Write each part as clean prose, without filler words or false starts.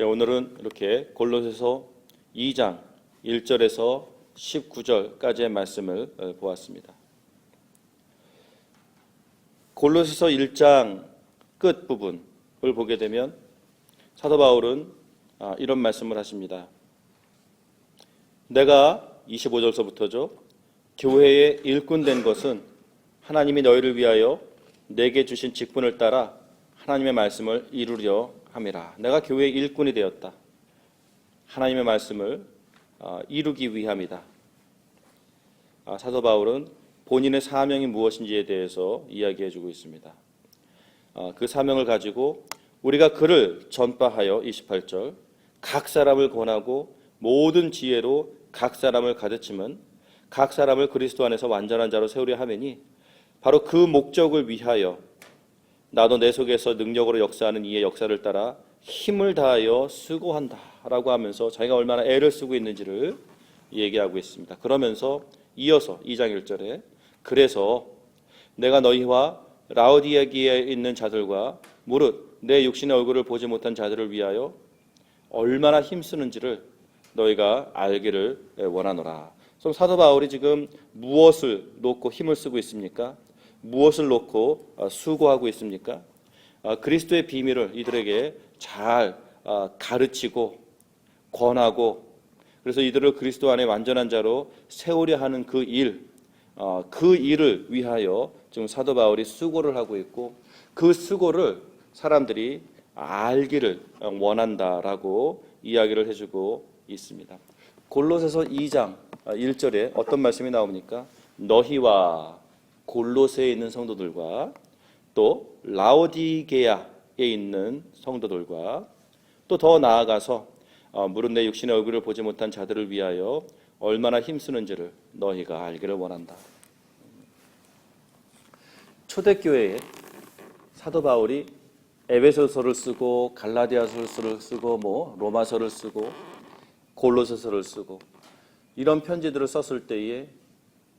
오늘은 이렇게 골로새서 2장 1절에서 19절까지의 말씀을 보았습니다. 골로새서 1장 끝부분을 보게 되면 사도 바울은 이런 말씀을 하십니다. 내가 25절서부터죠. 교회의 일꾼 된 것은 하나님이 너희를 위하여 내게 주신 직분을 따라 하나님의 말씀을 이루려 함이라. 내가 교회의 일꾼이 되었다. 하나님의 말씀을 이루기 위함이다. 사도 바울은 본인의 사명이 무엇인지에 대해서 이야기해주고 있습니다. 그 사명을 가지고 우리가 그를 전파하여 28절 각 사람을 권하고 모든 지혜로 각 사람을 가르침은 각 사람을 그리스도 안에서 완전한 자로 세우려 하매니 바로 그 목적을 위하여 나도 내 속에서 능력으로 역사하는 이의 역사를 따라 힘을 다하여 수고한다 라고 하면서 자기가 얼마나 애를 쓰고 있는지를 얘기하고 있습니다. 그러면서 이어서 2장 1절에 그래서 내가 너희와 라오디게아에 있는 자들과 무릇 내 육신의 얼굴을 보지 못한 자들을 위하여 얼마나 힘쓰는지를 너희가 알기를 원하노라. 그럼 사도 바울이 지금 무엇을 놓고 힘을 쓰고 있습니까? 무엇을 놓고 수고하고 있습니까? 그리스도의 비밀을 이들에게 잘 가르치고 권하고 그래서 이들을 그리스도 안에 완전한 자로 세우려 하는 그 일을 위하여 지금 사도 바울이 수고를 하고 있고 그 수고를 사람들이 알기를 원한다라고 이야기를 해주고 있습니다. 골로새서 2장 1절에 어떤 말씀이 나옵니까? 너희와 골로새에 있는 성도들과 또 라오디게아에 있는 성도들과 또 더 나아가서 무릇 내 육신의 얼굴을 보지 못한 자들을 위하여 얼마나 힘쓰는지를 너희가 알기를 원한다. 초대교회에 사도 바울이 에베소서를 쓰고 갈라디아서를 쓰고 로마서를 쓰고 골로새서를 쓰고 이런 편지들을 썼을 때에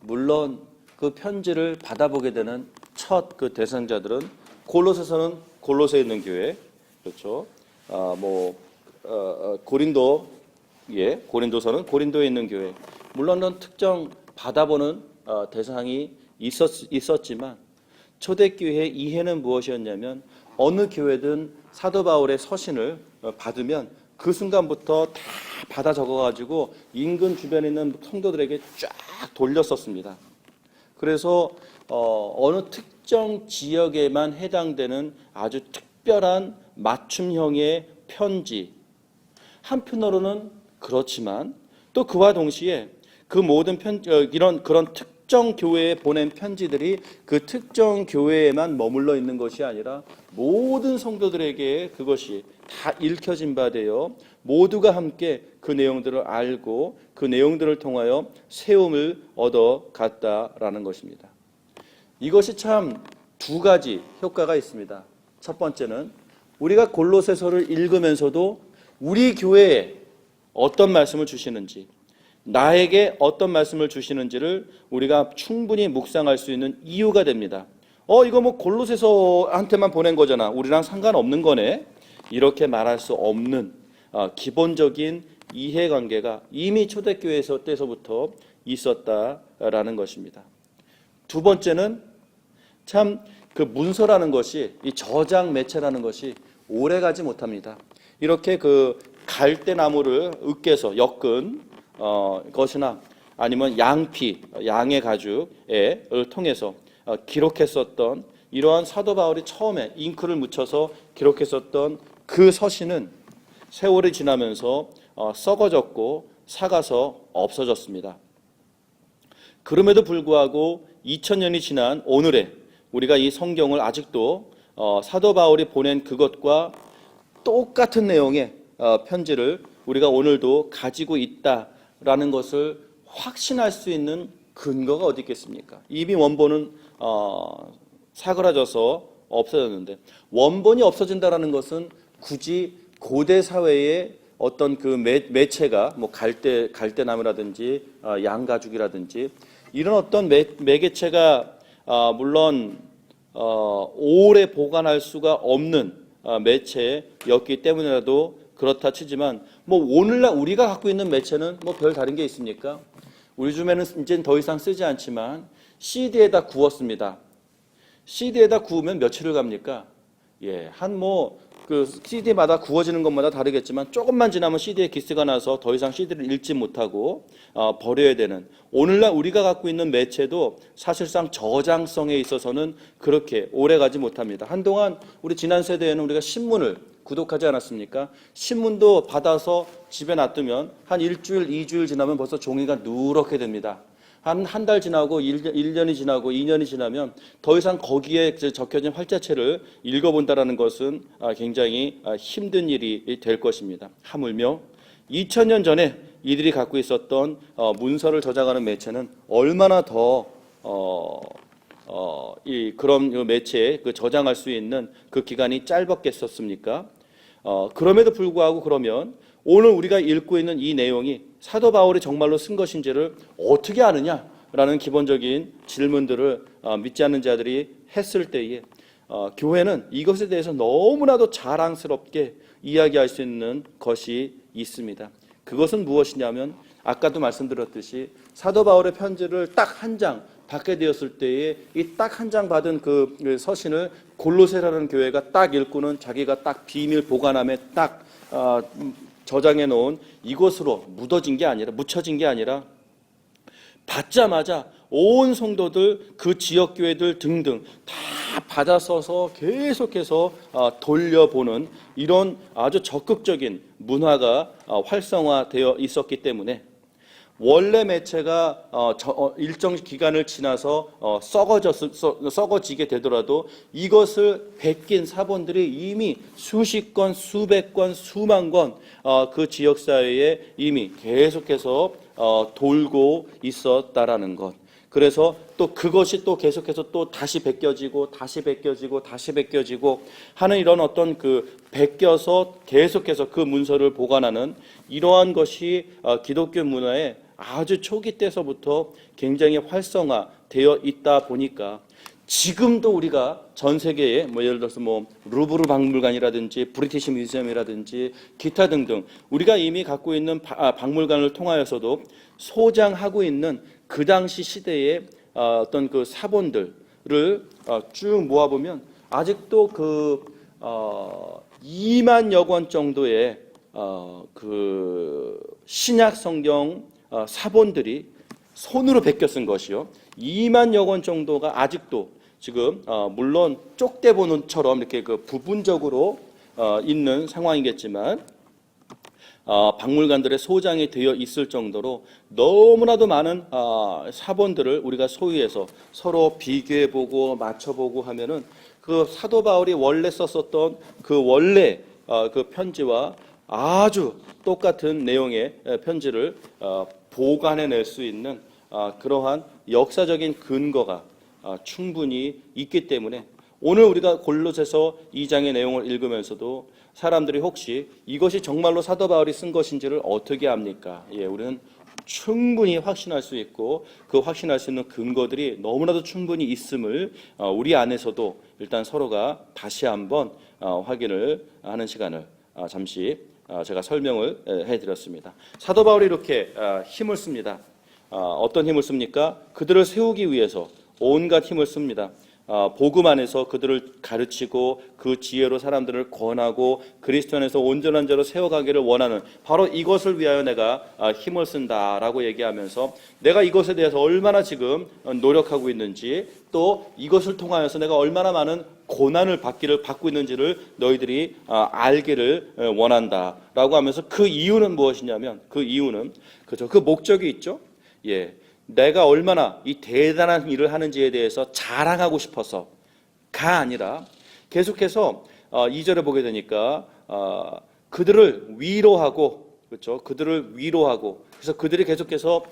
물론 그 편지를 받아보게 되는 첫 그 대상자들은 골로새서는 골로새에 있는 교회, 그렇죠? 고린도서는 고린도에 있는 교회. 물론 특정 받아보는 대상이 있었지만 초대교회의 이해는 무엇이었냐면 어느 교회든 사도 바울의 서신을 받으면 그 순간부터 다 받아 적어가지고 인근 주변에 있는 성도들에게 쫙 돌렸었습니다. 그래서 어느 특정 지역에만 해당되는 아주 특별한 맞춤형의 편지, 한편으로는 그렇지만 또 그와 동시에 그 모든 그런 특정 교회에 보낸 편지들이 그 특정 교회에만 머물러 있는 것이 아니라 모든 성도들에게 그것이 다 읽혀진 바 되어 모두가 함께 그 내용들을 알고 그 내용들을 통하여 세움을 얻어갔다라는 것입니다. 이것이 참 두 가지 효과가 있습니다. 첫 번째는 우리가 골로새서를 읽으면서도 우리 교회에 어떤 말씀을 주시는지 나에게 어떤 말씀을 주시는지를 우리가 충분히 묵상할 수 있는 이유가 됩니다. 이거 골로새서한테만 보낸 거잖아. 우리랑 상관없는 거네. 이렇게 말할 수 없는 기본적인 이해관계가 이미 초대교회 때서부터 있었다라는 것입니다. 두 번째는 참 그 문서라는 것이 이 저장 매체라는 것이 오래가지 못합니다. 이렇게 그 갈대나무를 으깨서 엮은 것이나 아니면 양의 가죽을 통해서 기록했었던 이러한 사도 바울이 처음에 잉크를 묻혀서 기록했었던 그 서신은 세월이 지나면서 썩어졌고 삭아서 없어졌습니다. 그럼에도 불구하고 2000년이 지난 오늘에 우리가 이 성경을 아직도 사도 바울이 보낸 그것과 똑같은 내용의 편지를 우리가 오늘도 가지고 있다라는 것을 확신할 수 있는 근거가 어디 있겠습니까? 이미 원본은 사그라져서 없어졌는데 원본이 없어진다라는 것은 굳이 고대 사회의 어떤 그 매체가 갈대나무라든지 양가죽이라든지 이런 어떤 매개체가 물론 오래 보관할 수가 없는 매체였기 때문이라도 그렇다 치지만 뭐 오늘날 우리가 갖고 있는 매체는 뭐 별 다른 게 있습니까? 우리 줌에는 이제 더 이상 쓰지 않지만 CD에다 구웠습니다. CD에다 구우면 며칠을 갑니까? 예, 그 CD마다 구워지는 것마다 다르겠지만 조금만 지나면 CD에 기스가 나서 더 이상 CD를 읽지 못하고 버려야 되는, 오늘날 우리가 갖고 있는 매체도 사실상 저장성에 있어서는 그렇게 오래 가지 못합니다. 한동안 우리 지난 세대에는 우리가 신문을 구독하지 않았습니까? 신문도 받아서 집에 놔두면 한 일주일, 2주일 지나면 벌써 종이가 누렇게 됩니다. 한 달 지나고 1년이 지나고 2년이 지나면 더 이상 거기에 적혀진 활자체를 읽어본다는 것은 굉장히 힘든 일이 될 것입니다. 하물며 2000년 전에 이들이 갖고 있었던 문서를 저장하는 매체는 얼마나 더 그런 매체에 저장할 수 있는 그 기간이 짧았겠었습니까? 그럼에도 불구하고 그러면 오늘 우리가 읽고 있는 이 내용이 사도 바울이 정말로 쓴 것인지를 어떻게 아느냐라는 기본적인 질문들을 믿지 않는 자들이 했을 때에 교회는 이것에 대해서 너무나도 자랑스럽게 이야기할 수 있는 것이 있습니다. 그것은 무엇이냐면 아까도 말씀드렸듯이 사도 바울의 편지를 딱 한 장 받게 되었을 때에 이 딱 한 장 받은 그 서신을 골로새라는 교회가 딱 읽고는 자기가 딱 비밀 보관함에 딱 저장해 놓은 이곳으로 묻혀진 게 아니라 받자마자 온 성도들, 그 지역 교회들 등등 다 받아서서 계속해서 돌려보는 이런 아주 적극적인 문화가 활성화되어 있었기 때문에 원래 매체가 일정 기간을 지나서 썩어지게 되더라도 이것을 베낀 사본들이 이미 수십 권, 수백 권, 수만 권 그 지역사회에 이미 계속해서 돌고 있었다라는 것. 그래서 또 그것이 또 계속해서 또 다시 베껴지고 하는 이런 어떤 그 베껴서 계속해서 그 문서를 보관하는 이러한 것이 기독교 문화의 아주 초기 때서부터 굉장히 활성화되어 있다 보니까 지금도 우리가 전 세계에 예를 들어서 루브르 박물관이라든지 브리티시 뮤지엄이라든지 기타 등등 우리가 이미 갖고 있는 박물관을 통하여서도 소장하고 있는 그 당시 시대의 어떤 그 사본들을 쭉 모아보면 아직도 2만여 권 정도의 그 신약 성경 사본들이 손으로 베껴 쓴 것이요. 2만여 권 정도가 아직도 지금 물론 쪽대본처럼 이렇게 그 부분적으로 있는 상황이겠지만 박물관들의 소장이 되어 있을 정도로 너무나도 많은 사본들을 우리가 소유해서 서로 비교해보고 맞춰보고 하면은 그 사도 바울이 원래 썼었던 그 원래 그 편지와 아주 똑같은 내용의 편지를 보관해낼 수 있는 그러한 역사적인 근거가 충분히 있기 때문에 오늘 우리가 골로새서 2장의 내용을 읽으면서도 사람들이 혹시 이것이 정말로 사도 바울이 쓴 것인지를 어떻게 압니까? 우리는 충분히 확신할 수 있고 그 확신할 수 있는 근거들이 너무나도 충분히 있음을 우리 안에서도 일단 서로가 다시 한번 확인을 하는 시간을 잠시 제가 설명을 해드렸습니다. 사도 바울이 이렇게 힘을 씁니다. 어떤 힘을 씁니까? 그들을 세우기 위해서 온갖 힘을 씁니다. 복음 안에서 그들을 가르치고 그 지혜로 사람들을 권하고 그리스도 안에서 온전한 자로 세워가기를 원하는 바로 이것을 위하여 내가 힘을 쓴다라고 얘기하면서 내가 이것에 대해서 얼마나 지금 노력하고 있는지 또 이것을 통하여서 내가 얼마나 많은 고난을 받고 있는지를 너희들이 알기를 원한다라고 하면서 그 이유는 무엇이냐면 그 이유는 그 목적이 있죠. 내가 얼마나 이 대단한 일을 하는지에 대해서 자랑하고 싶어서가 아니라 계속해서 2절에 보게 되니까 그들을 위로하고 그들을 위로하고 그래서 그들이 계속해서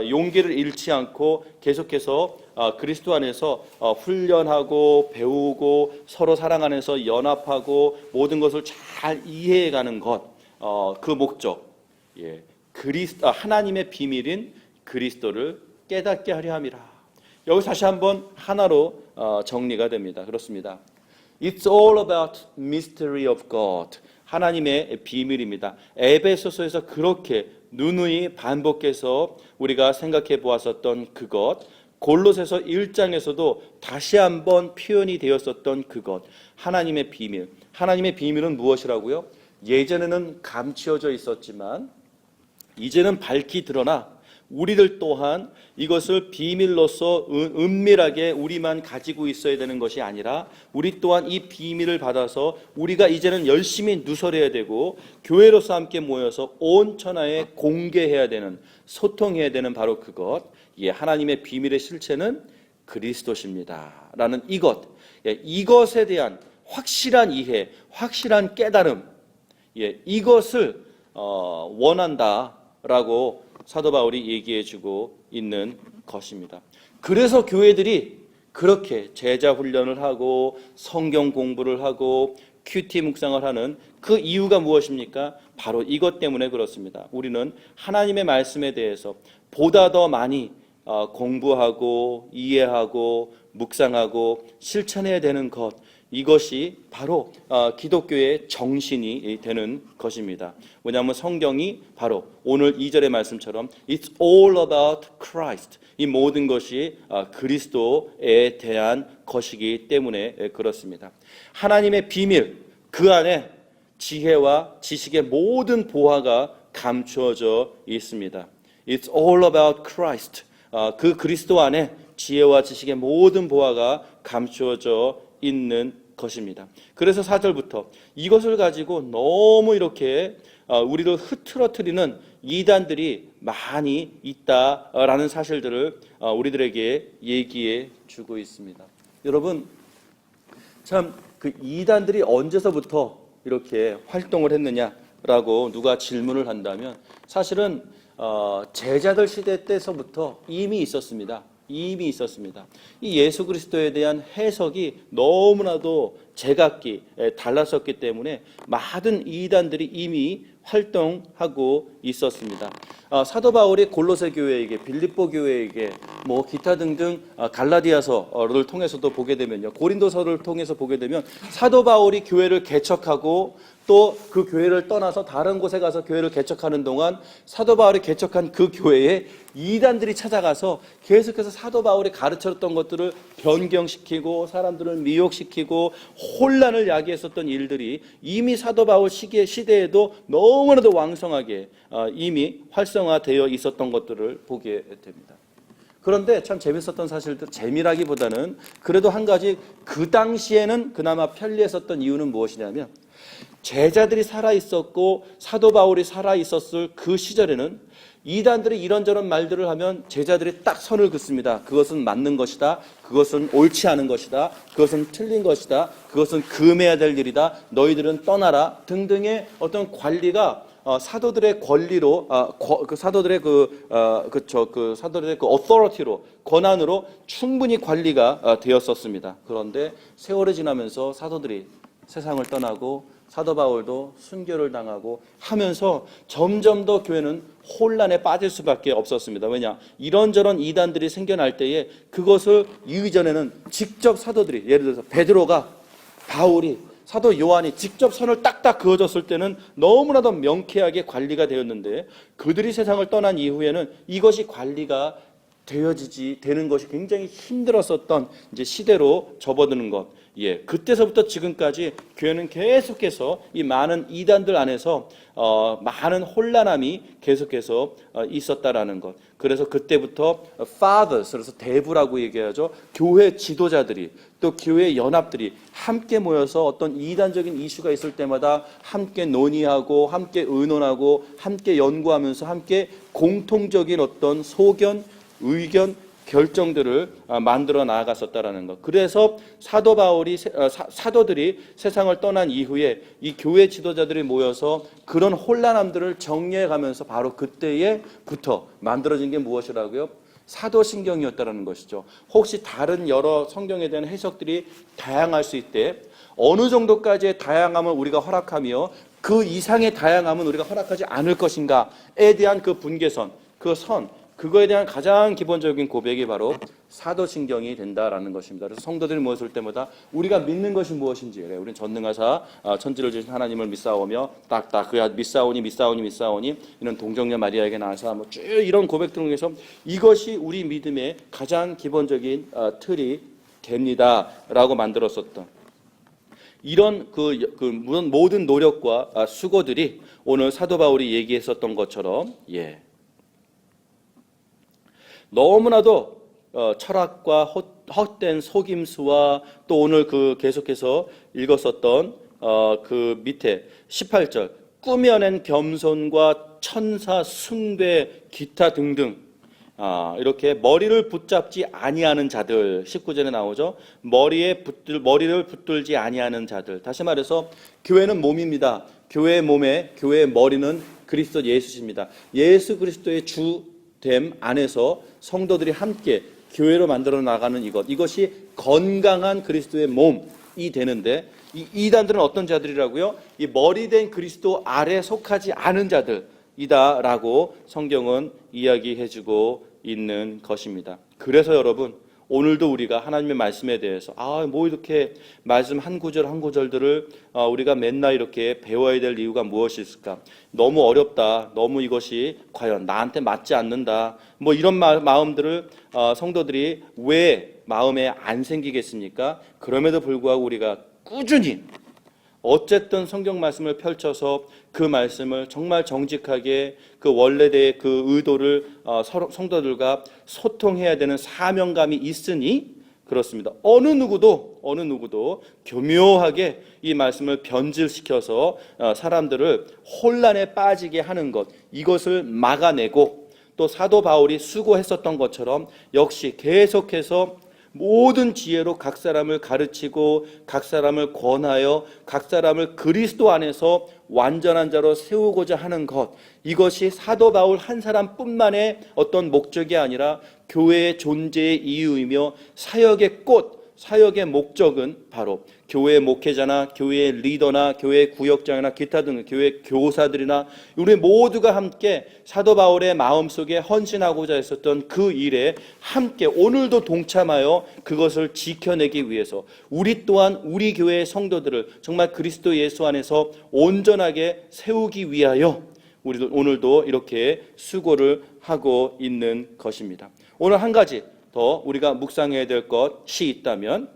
용기를 잃지 않고 계속해서 그리스도 안에서 훈련하고 배우고 서로 사랑 안에서 연합하고 모든 것을 잘 이해해가는 것, 그 목적, 하나님의 비밀인 그리스도를 깨닫게 하려 함이라. 여기 다시 한번 하나로 정리가 됩니다. 그렇습니다. It's all about mystery of God. 하나님의 비밀입니다. 에베소서에서 그렇게 누누이 반복해서 우리가 생각해 보았었던 그것, 골로새서 1장에서도 다시 한번 표현이 되었었던 그것, 하나님의 비밀. 하나님의 비밀은 무엇이라고요? 예전에는 감추어져 있었지만 이제는 밝히 드러나 우리들 또한 이것을 비밀로서 은밀하게 우리만 가지고 있어야 되는 것이 아니라 우리 또한 이 비밀을 받아서 우리가 이제는 열심히 누설해야 되고 교회로서 함께 모여서 온 천하에 공개해야 되는, 소통해야 되는 바로 그것, 하나님의 비밀의 실체는 그리스도십니다 라는 이것, 이것에 대한 확실한 이해, 확실한 깨달음, 이것을 원한다라고 사도 바울이 얘기해주고 있는 것입니다. 그래서 교회들이 그렇게 제자 훈련을 하고 성경 공부를 하고 큐티 묵상을 하는 그 이유가 무엇입니까? 바로 이것 때문에 그렇습니다. 우리는 하나님의 말씀에 대해서 보다 더 많이 공부하고 이해하고 묵상하고 실천해야 되는 것, 이것이 바로 기독교의 정신이 되는 것입니다. 왜냐하면 성경이 바로 오늘 2절의 말씀처럼 It's all about Christ. 이 모든 것이 그리스도에 대한 것이기 때문에 그렇습니다. 하나님의 비밀, 그 안에 지혜와 지식의 모든 보화가 감추어져 있습니다. It's all about Christ. 그 그리스도 안에 지혜와 지식의 모든 보화가 감추어져 있는 것입니다. 그래서 4절부터 이것을 가지고 너무 이렇게 우리를 흐트러뜨리는 이단들이 많이 있다라는 사실들을 우리들에게 얘기해 주고 있습니다. 여러분, 참 그 이단들이 언제서부터 이렇게 활동을 했느냐라고 누가 질문을 한다면 사실은 제자들 시대 때서부터 이미 있었습니다. 이 예수 그리스도에 대한 해석이 너무나도 제각기 달랐었기 때문에 많은 이단들이 이미 활동하고 있었습니다. 사도 바울이 골로새 교회에게, 빌립보 교회에게, 기타 등등 갈라디아서를 통해서도 보게 되면요, 고린도서를 통해서 보게 되면 사도 바울이 교회를 개척하고 또 그 교회를 떠나서 다른 곳에 가서 교회를 개척하는 동안 사도 바울이 개척한 그 교회에 이단들이 찾아가서 계속해서 사도 바울이 가르쳤던 것들을 변경시키고 사람들을 미혹시키고 혼란을 야기했었던 일들이 이미 사도 바울 시대에도 너무나도 왕성하게 이미 활성화되어 있었던 것들을 보게 됩니다. 그런데 참 재밌었던 사실들, 재미라기보다는 그래도 한 가지 그 당시에는 그나마 편리했었던 이유는 무엇이냐면 제자들이 살아있었고 사도 바울이 살아있었을 그 시절에는 이단들이 이런저런 말들을 하면 제자들이 딱 선을 긋습니다. 그것은 맞는 것이다. 그것은 옳지 않은 것이다. 그것은 틀린 것이다. 그것은 금해야 될 일이다. 너희들은 떠나라. 등등의 어떤 관리가 사도들의 권리로, 사도들의 사도들의 authority로, 권한으로 충분히 관리가 되었었습니다. 그런데 세월이 지나면서 사도들이 세상을 떠나고 사도 바울도 순교를 당하고 하면서 점점 더 교회는 혼란에 빠질 수밖에 없었습니다. 왜냐? 이런저런 이단들이 생겨날 때에 그것을 이전에는 직접 사도들이, 예를 들어서 베드로가, 바울이, 사도 요한이 직접 선을 딱딱 그어줬을 때는 너무나도 명쾌하게 관리가 되었는데 그들이 세상을 떠난 이후에는 이것이 관리가 되는 것이 굉장히 힘들었었던 이제 시대로 접어드는 것. 그때서부터 지금까지 교회는 계속해서 이 많은 이단들 안에서 많은 혼란함이 계속해서 있었다라는 것. 그래서 그때부터 fathers, 그래서 대부라고 얘기하죠. 교회 지도자들이 또 교회 연합들이 함께 모여서 어떤 이단적인 이슈가 있을 때마다 함께 논의하고 함께 의논하고 함께 연구하면서 함께 공통적인 어떤 소견, 의견, 결정들을 만들어 나아갔었다라는 것. 그래서 사도들이 세상을 떠난 이후에 이 교회 지도자들이 모여서 그런 혼란함들을 정리해가면서 바로 그때에부터 만들어진 게 무엇이라고요? 사도신경이었다라는 것이죠. 혹시 다른 여러 성경에 대한 해석들이 다양할 수 있대 어느 정도까지의 다양함을 우리가 허락하며 그 이상의 다양함은 우리가 허락하지 않을 것인가에 대한 그 분계선, 그 선, 그거에 대한 가장 기본적인 고백이 바로 사도신경이 된다라는 것입니다. 그래서 성도들이 모였을 때마다 우리가 믿는 것이 무엇인지, 그래, 우리는 전능하사 천지를 주신 하나님을 믿사오며 딱딱 그야 믿사오니 이런 동정녀 마리아에게 나와서 뭐 쭉 이런 고백들을 통해서 이것이 우리 믿음의 가장 기본적인 틀이 됩니다라고 만들었었던 이런 모든 노력과 수고들이 오늘 사도 바울이 얘기했었던 것처럼 너무나도 철학과 헛된 속임수와 또 오늘 계속해서 읽었었던 그 밑에 18절 꾸며낸 겸손과 천사 숭배 기타 등등 이렇게 머리를 붙잡지 아니하는 자들 19절에 나오죠. 머리를 붙들지 아니하는 자들. 다시 말해서 교회는 몸입니다. 교회의 몸에 교회의 머리는 그리스도 예수십니다. 예수 그리스도의 주됨 안에서 성도들이 함께 교회로 만들어 나가는 이것이 건강한 그리스도의 몸이 되는데 이 이단들은 어떤 자들이라고요? 이 머리된 그리스도 아래 속하지 않은 자들이다라고 성경은 이야기해주고 있는 것입니다. 그래서 여러분 오늘도 우리가 하나님의 말씀에 대해서 뭐 이렇게 말씀 한 구절 한 구절들을 우리가 맨날 이렇게 배워야 될 이유가 무엇이 있을까? 너무 어렵다. 너무 이것이 과연 나한테 맞지 않는다. 뭐 이런 마음들을 성도들이 왜 마음에 안 생기겠습니까? 그럼에도 불구하고 우리가 꾸준히 어쨌든 성경 말씀을 펼쳐서 그 말씀을 정말 정직하게 그 원래대의 그 의도를 성도들과 소통해야 되는 사명감이 있으니 그렇습니다. 어느 누구도 교묘하게 이 말씀을 변질시켜서 사람들을 혼란에 빠지게 하는 것, 이것을 막아내고 또 사도 바울이 수고했었던 것처럼 역시 계속해서 모든 지혜로 각 사람을 가르치고 각 사람을 권하여 각 사람을 그리스도 안에서 완전한 자로 세우고자 하는 것, 이것이 사도 바울 한 사람뿐만의 어떤 목적이 아니라 교회의 존재의 이유이며 사역의 꽃, 사역의 목적은 바로 교회 목회자나 교회 리더나 교회 구역장이나 기타 등 교회 교사들이나 우리 모두가 함께 사도 바울의 마음속에 헌신하고자 했었던 그 일에 함께 오늘도 동참하여 그것을 지켜내기 위해서 우리 또한 우리 교회의 성도들을 정말 그리스도 예수 안에서 온전하게 세우기 위하여 우리도 오늘도 이렇게 수고를 하고 있는 것입니다. 오늘 한 가지 더 우리가 묵상해야 될 것이 있다면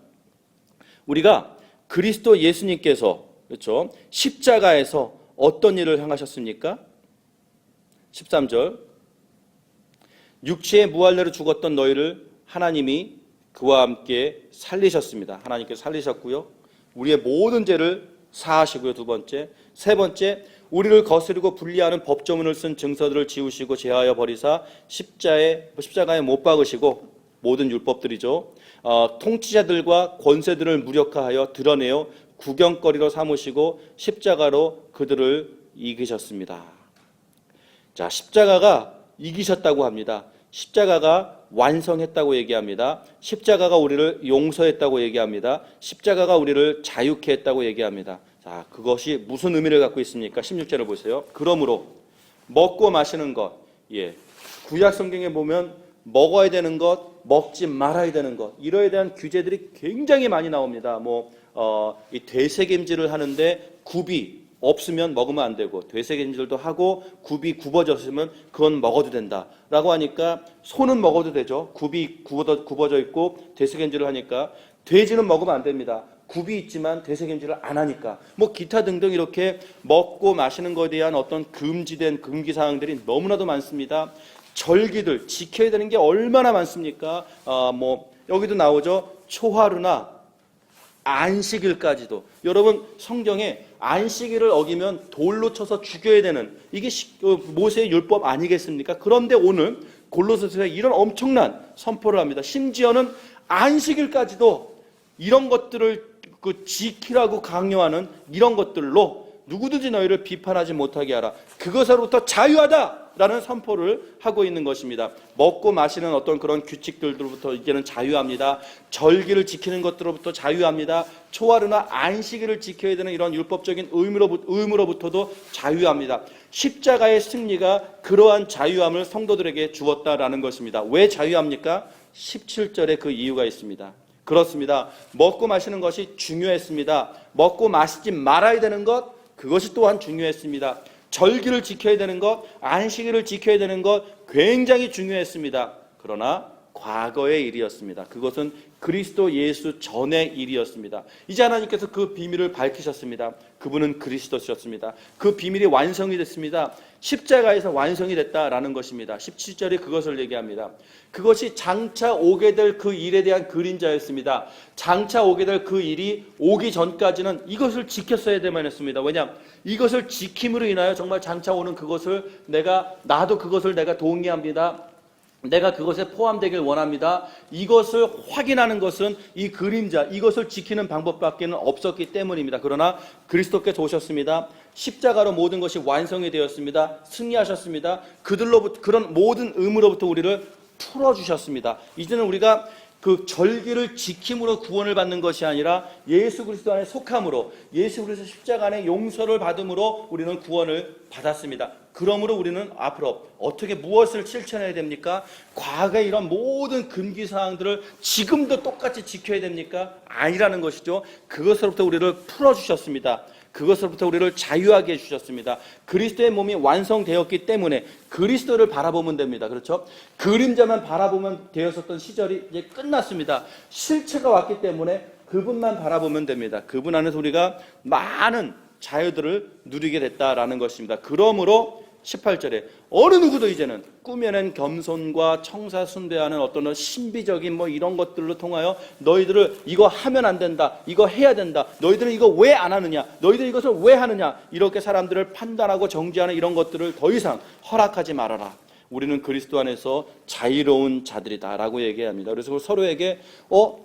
우리가 그리스도 예수님께서 그렇죠? 십자가에서 어떤 일을 행하셨습니까? 13절 육체의 무할례로 죽었던 너희를 하나님이 그와 함께 살리셨습니다. 하나님께서 살리셨고요. 우리의 모든 죄를 사하시고요. 두 번째. 세 번째, 우리를 거스르고 분리하는 법조문을 쓴 증서들을 지우시고 제하여 버리사 십자가에 못 박으시고 모든 율법들이죠. 통치자들과 권세들을 무력화하여 드러내어 구경거리로 삼으시고 십자가로 그들을 이기셨습니다. 자, 십자가가 이기셨다고 합니다. 십자가가 완성했다고 얘기합니다. 십자가가 우리를 용서했다고 얘기합니다. 십자가가 우리를 자유케 했다고 얘기합니다. 자, 그것이 무슨 의미를 갖고 있습니까? 16절을 보세요. 그러므로 먹고 마시는 것, 구약 성경에 보면 먹어야 되는 것, 먹지 말아야 되는 것, 이거에 대한 규제들이 굉장히 많이 나옵니다. 이 되새김질을 하는데 굽이 없으면 먹으면 안 되고, 되새김질도 하고 굽이 굽어졌으면 그건 먹어도 된다라고 하니까 소는 먹어도 되죠. 굽이 굽어져 있고 되새김질을 하니까. 돼지는 먹으면 안 됩니다. 굽이 있지만 되새김질을 안 하니까. 기타 등등 이렇게 먹고 마시는 것에 대한 어떤 금지된 금기사항들이 너무나도 많습니다. 절기들 지켜야 되는 게 얼마나 많습니까? 여기도 나오죠. 초하루나 안식일까지도. 여러분 성경에 안식일을 어기면 돌로 쳐서 죽여야 되는 이게 모세의 율법 아니겠습니까? 그런데 오늘 골로새서에 이런 엄청난 선포를 합니다. 심지어는 안식일까지도 이런 것들을 지키라고 강요하는 이런 것들로 누구든지 너희를 비판하지 못하게 하라. 그것으로부터 자유하다라는 선포를 하고 있는 것입니다. 먹고 마시는 어떤 그런 규칙들로부터 이제는 자유합니다. 절기를 지키는 것들로부터 자유합니다. 초하루나 안식일을 지켜야 되는 이런 율법적인 의무로부터도 자유합니다. 십자가의 승리가 그러한 자유함을 성도들에게 주었다라는 것입니다. 왜 자유합니까? 17절에 그 이유가 있습니다. 그렇습니다. 먹고 마시는 것이 중요했습니다. 먹고 마시지 말아야 되는 것, 그것이 또한 중요했습니다. 절기를 지켜야 되는 것, 안식일을 지켜야 되는 것 굉장히 중요했습니다. 그러나 과거의 일이었습니다. 그것은 그리스도 예수 전의 일이었습니다. 이제 하나님께서 그 비밀을 밝히셨습니다. 그분은 그리스도셨습니다. 그 비밀이 완성이 됐습니다. 십자가에서 완성이 됐다라는 것입니다. 17절에 그것을 얘기합니다. 그것이 장차 오게 될 그 일에 대한 그림자였습니다. 장차 오게 될 그 일이 오기 전까지는 이것을 지켰어야 되만 했습니다. 왜냐? 이것을 지킴으로 인하여 정말 장차 오는 그것을 나도 그것을 내가 동의합니다. 내가 그것에 포함되길 원합니다. 이것을 확인하는 것은 이 그림자, 이것을 지키는 방법밖에는 없었기 때문입니다. 그러나 그리스도께서 오셨습니다. 십자가로 모든 것이 완성이 되었습니다. 승리하셨습니다. 그들로부터 그런 모든 의무로부터 우리를 풀어주셨습니다. 이제는 우리가 그 절기를 지킴으로 구원을 받는 것이 아니라 예수 그리스도 안에 속함으로, 예수 그리스도 십자가 안에 용서를 받음으로 우리는 구원을 받았습니다. 그러므로 우리는 앞으로 어떻게 무엇을 실천해야 됩니까? 과거의 이런 모든 금기사항들을 지금도 똑같이 지켜야 됩니까? 아니라는 것이죠. 그것으로부터 우리를 풀어주셨습니다. 그것으로부터 우리를 자유하게 해주셨습니다. 그리스도의 몸이 완성되었기 때문에 그리스도를 바라보면 됩니다. 그렇죠? 그림자만 바라보면 되었었던 시절이 이제 끝났습니다. 실체가 왔기 때문에 그분만 바라보면 됩니다. 그분 안에서 우리가 많은 자유들을 누리게 됐다라는 것입니다. 그러므로 18절에 어느 누구도 이제는 꾸며낸 겸손과 청사 숭배하는 어떤 신비적인 이런 것들로 통하여 너희들을 이거 하면 안 된다, 이거 해야 된다, 너희들은 이거 왜 안 하느냐, 너희들 이것을 왜 하느냐, 이렇게 사람들을 판단하고 정죄하는 이런 것들을 더 이상 허락하지 말아라. 우리는 그리스도 안에서 자유로운 자들이다 라고 얘기합니다. 그래서 서로에게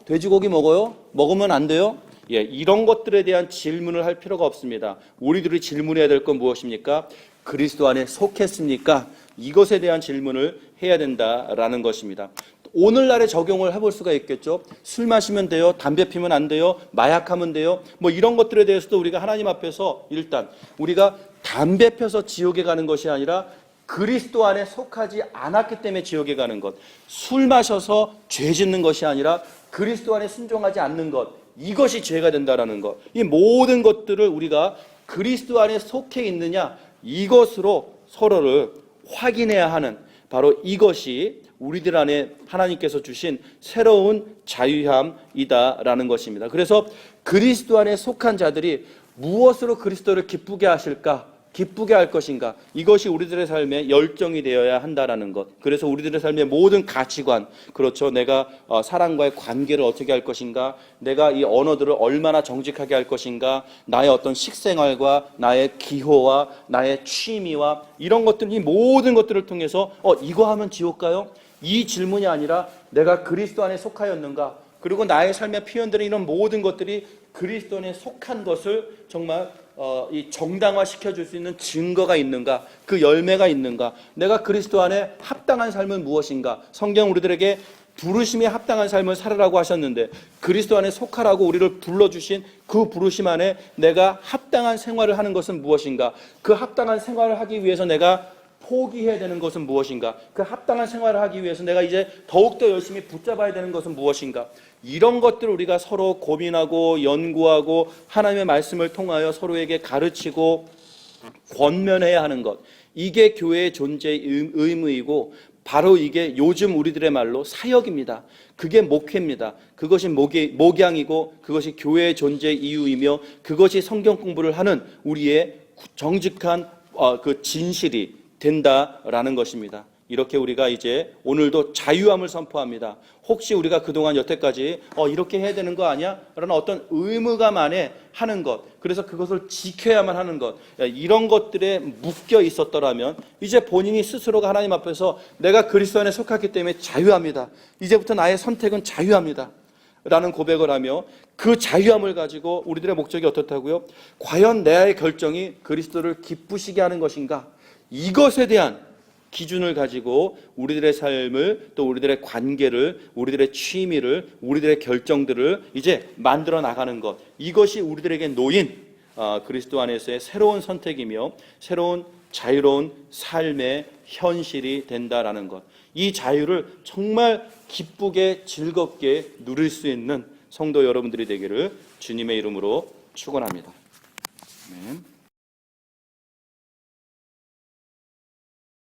돼지고기 먹어요? 먹으면 안 돼요? 이런 것들에 대한 질문을 할 필요가 없습니다. 우리들이 질문해야 될 건 무엇입니까? 그리스도 안에 속했습니까? 이것에 대한 질문을 해야 된다라는 것입니다. 오늘날에 적용을 해볼 수가 있겠죠. 술 마시면 돼요? 담배 피면 안 돼요? 마약하면 돼요? 이런 것들에 대해서도 우리가 하나님 앞에서 일단 우리가 담배 펴서 지옥에 가는 것이 아니라 그리스도 안에 속하지 않았기 때문에 지옥에 가는 것, 술 마셔서 죄 짓는 것이 아니라 그리스도 안에 순종하지 않는 것, 이것이 죄가 된다라는 것, 이 모든 것들을 우리가 그리스도 안에 속해 있느냐, 이것으로 서로를 확인해야 하는, 바로 이것이 우리들 안에 하나님께서 주신 새로운 자유함이다라는 것입니다. 그래서 그리스도 안에 속한 자들이 무엇으로 그리스도를 기쁘게 하실까? 기쁘게 할 것인가? 이것이 우리들의 삶에 열정이 되어야 한다라는 것. 그래서 우리들의 삶의 모든 가치관, 그렇죠. 내가 사람과의 관계를 어떻게 할 것인가? 내가 이 언어들을 얼마나 정직하게 할 것인가? 나의 어떤 식생활과 나의 기호와 나의 취미와 이런 것들, 이 모든 것들을 통해서 이거 하면 지옥 가요? 이 질문이 아니라 내가 그리스도 안에 속하였는가? 그리고 나의 삶에 표현되는 이런 모든 것들이 그리스도 안에 속한 것을 정말 이 정당화시켜 줄 수 있는 증거가 있는가? 그 열매가 있는가? 내가 그리스도 안에 합당한 삶은 무엇인가? 성경 우리들에게 부르심에 합당한 삶을 살으라고 하셨는데 그리스도 안에 속하라고 우리를 불러주신 그 부르심 안에 내가 합당한 생활을 하는 것은 무엇인가? 그 합당한 생활을 하기 위해서 내가 포기해야 되는 것은 무엇인가? 그 합당한 생활을 하기 위해서 내가 이제 더욱더 열심히 붙잡아야 되는 것은 무엇인가? 이런 것들을 우리가 서로 고민하고 연구하고 하나님의 말씀을 통하여 서로에게 가르치고 권면해야 하는 것, 이게 교회의 존재의 의무이고 바로 이게 요즘 우리들의 말로 사역입니다. 그게 목회입니다. 그것이 목양이고 그것이 교회의 존재의 이유이며 그것이 성경 공부를 하는 우리의 정직한 그 진실이 된다라는 것입니다. 이렇게 우리가 이제 오늘도 자유함을 선포합니다. 혹시 우리가 그동안 여태까지 이렇게 해야 되는 거 아니야? 라는 어떤 의무감 안에 하는 것, 그래서 그것을 지켜야만 하는 것, 이런 것들에 묶여 있었더라면 이제 본인이 스스로가 하나님 앞에서 내가 그리스도 안에 속했기 때문에 자유합니다. 이제부터 나의 선택은 자유합니다. 라는 고백을 하며 그 자유함을 가지고 우리들의 목적이 어떻다고요? 과연 내 결정이 그리스도를 기쁘시게 하는 것인가? 이것에 대한 기준을 가지고 우리들의 삶을, 또 우리들의 관계를, 우리들의 취미를, 우리들의 결정들을 이제 만들어 나가는 것, 이것이 우리들에게 놓인 그리스도 안에서의 새로운 선택이며 새로운 자유로운 삶의 현실이 된다라는 것, 이 자유를 정말 기쁘게 즐겁게 누릴 수 있는 성도 여러분들이 되기를 주님의 이름으로 축원합니다. 아멘.